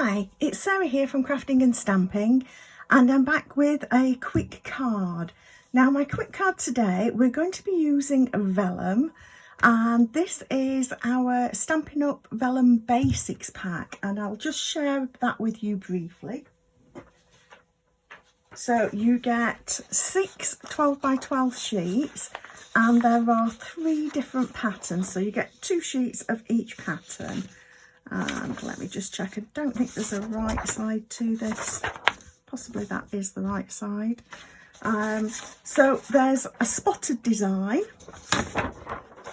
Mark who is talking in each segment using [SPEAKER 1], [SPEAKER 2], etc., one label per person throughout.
[SPEAKER 1] Hi, it's Sarah here from Crafting and Stamping, and I'm back with a quick card. Now my quick card today, we're going to be using vellum, and this is our Stampin' Up! Vellum Basics pack, and I'll just share that with you briefly. So you get 6 12 by 12 sheets, and there are 3 different patterns, so you get 2 sheets of each pattern. And let me just check, I don't think there's a right side to this, possibly that is the right side. So there's a spotted design,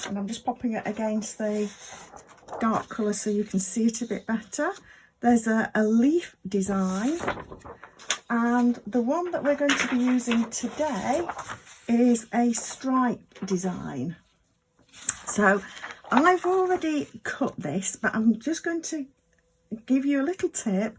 [SPEAKER 1] and I'm just popping it against the dark colour so you can see it a bit better. There's a leaf design, and the one that we're going to be using today is a stripe design. So I've already cut this, but I'm just going to give you a little tip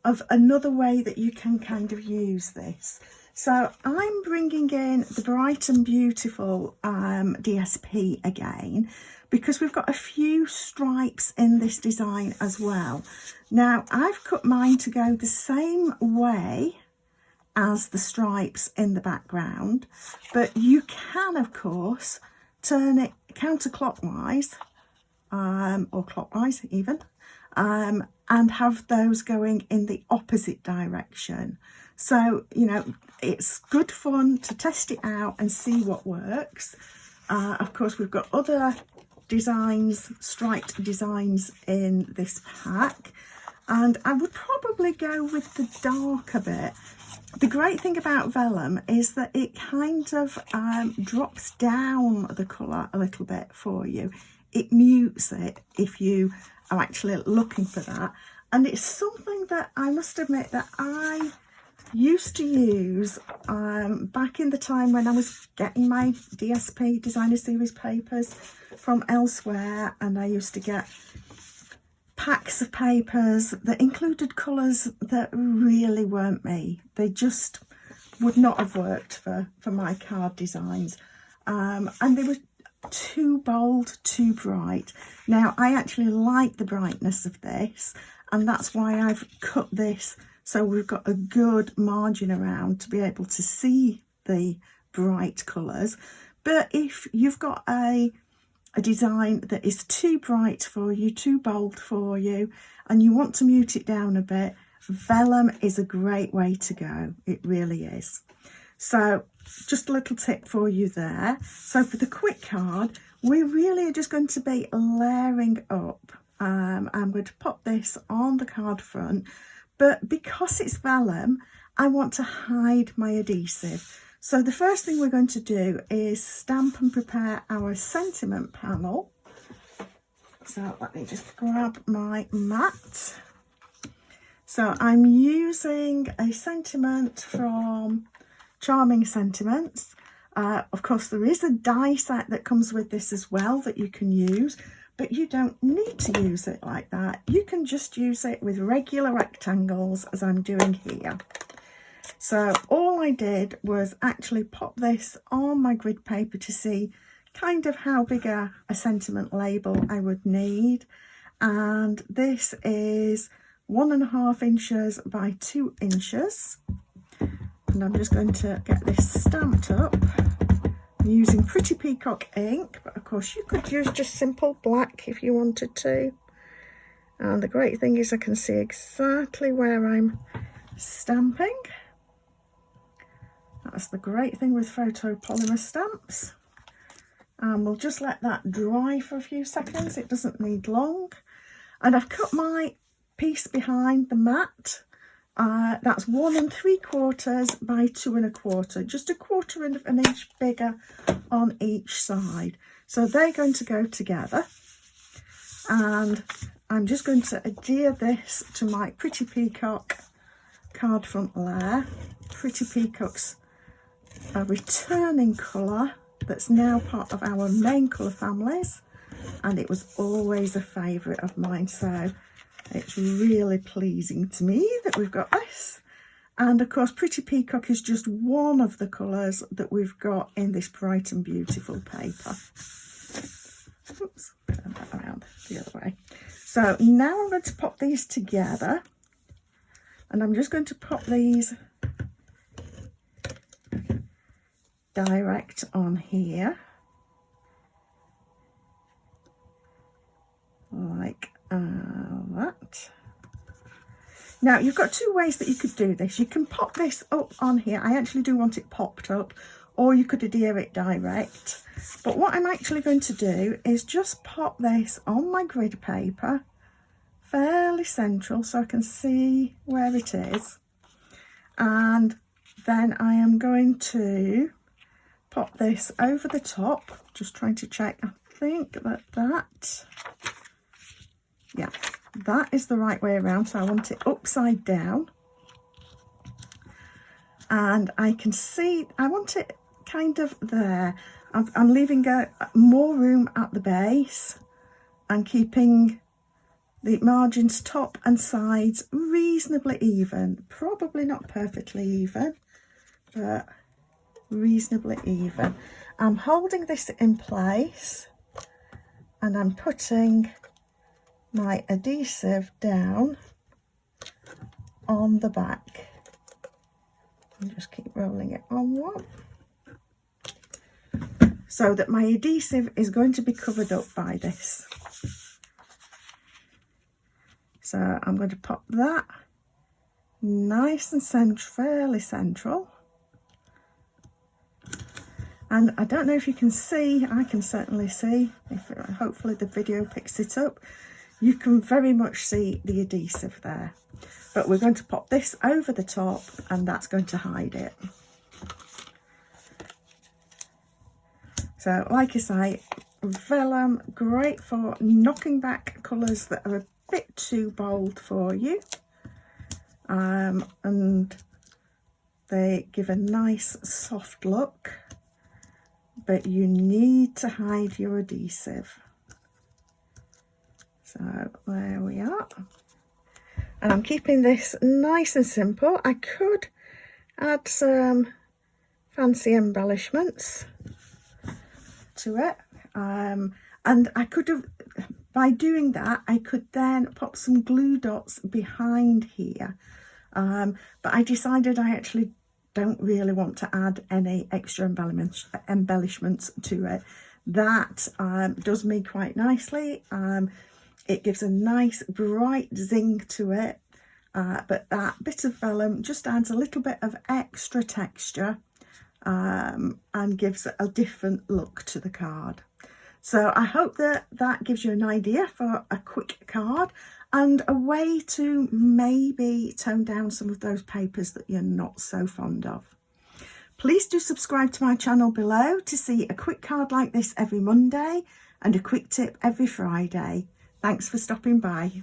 [SPEAKER 1] of another way that you can kind of use this. So I'm bringing in the Bright and Beautiful DSP again, because we've got a few stripes in this design as well. Now I've cut mine to go the same way as the stripes in the background, but you can of course turn it counterclockwise or clockwise even, and have those going in the opposite direction. So, you know, it's good fun to test it out and see what works. Of course, we've got other designs, striped designs in this pack, and I would probably go with the darker bit. The great thing about vellum is that it kind of drops down the colour a little bit for you. It mutes it if you are actually looking for that. And it's something that I must admit that I used to use back in the time when I was getting my DSP designer series papers from elsewhere, and I used to get packs of papers that included colours that really weren't me. They just would not have worked for my card designs, and they were too bold, too bright. Now I actually like the brightness of this, and that's why I've cut this so we've got a good margin around to be able to see the bright colours. But if you've got a design that is too bright for you, too bold for you, and you want to mute it down a bit, vellum is a great way to go. It really is. So just a little tip for you there. So for the quick card, we really are just going to be layering up. I'm going to pop this on the card front, but because it's vellum, I want to hide my adhesive. So the first thing we're going to do is stamp and prepare our sentiment panel. So let me just grab my mat. So I'm using a sentiment from Charming Sentiments. Of course, there is a die set that comes with this as well that you can use, but you don't need to use it like that. You can just use it with regular rectangles as I'm doing here. So all I did was actually pop this on my grid paper to see kind of how big a sentiment label I would need. And this is 1.5 inches by 2 inches. And I'm just going to get this stamped up using Pretty Peacock ink, but of course you could use just simple black if you wanted to. And the great thing is I can see exactly where I'm stamping. That's the great thing with photopolymer stamps. And we'll just let that dry for a few seconds. It doesn't need long. And I've cut my piece behind the mat. That's 1 3/4 by 2 1/4, just 1/4 of an inch bigger on each side. So they're going to go together, and I'm just going to adhere this to my Pretty Peacock card front layer. Pretty Peacock's a returning colour that's now part of our main colour families, and it was always a favourite of mine, so it's really pleasing to me that we've got this. And of course Pretty Peacock is just one of the colours that we've got in this Bright and Beautiful paper. Oops, turn that around the other way. So now I'm going to pop these together And I'm just going to pop these direct on here, like that. Now you've got two ways that you could do this. You can pop this up on here. I actually do want it popped up, or you could adhere it direct. But what I'm actually going to do is just pop this on my grid paper, fairly central, so I can see where it is. And then I am going to pop this over the top, just trying to check. I think that, yeah, that is the right way around. So I want it upside down. And I can see, I want it kind of there. I'm leaving more room at the base and keeping the margins top and sides reasonably even. Probably not perfectly even, but reasonably even. I'm holding this in place and I'm putting my adhesive down on the back. And just keep rolling it on one, so that my adhesive is going to be covered up by this. So I'm going to pop that nice and fairly central. And I don't know if you can see, I can certainly see, hopefully the video picks it up, you can very much see the adhesive there. But we're going to pop this over the top and that's going to hide it. So like I say, vellum, great for knocking back colours that are a bit too bold for you. And they give a nice soft look, but you need to hide your adhesive. So there we are. And I'm keeping this nice and simple. I could add some fancy embellishments to it, and I could have, by doing that, I could then pop some glue dots behind here, but I decided I actually don't really want to add any extra embellishments to it. That does me quite nicely. It gives a nice bright zing to it, but that bit of vellum just adds a little bit of extra texture and gives a different look to the card. So I hope that that gives you an idea for a quick card and a way to maybe tone down some of those papers that you're not so fond of. Please do subscribe to my channel below to see a quick card like this every Monday and a quick tip every Friday. Thanks for stopping by.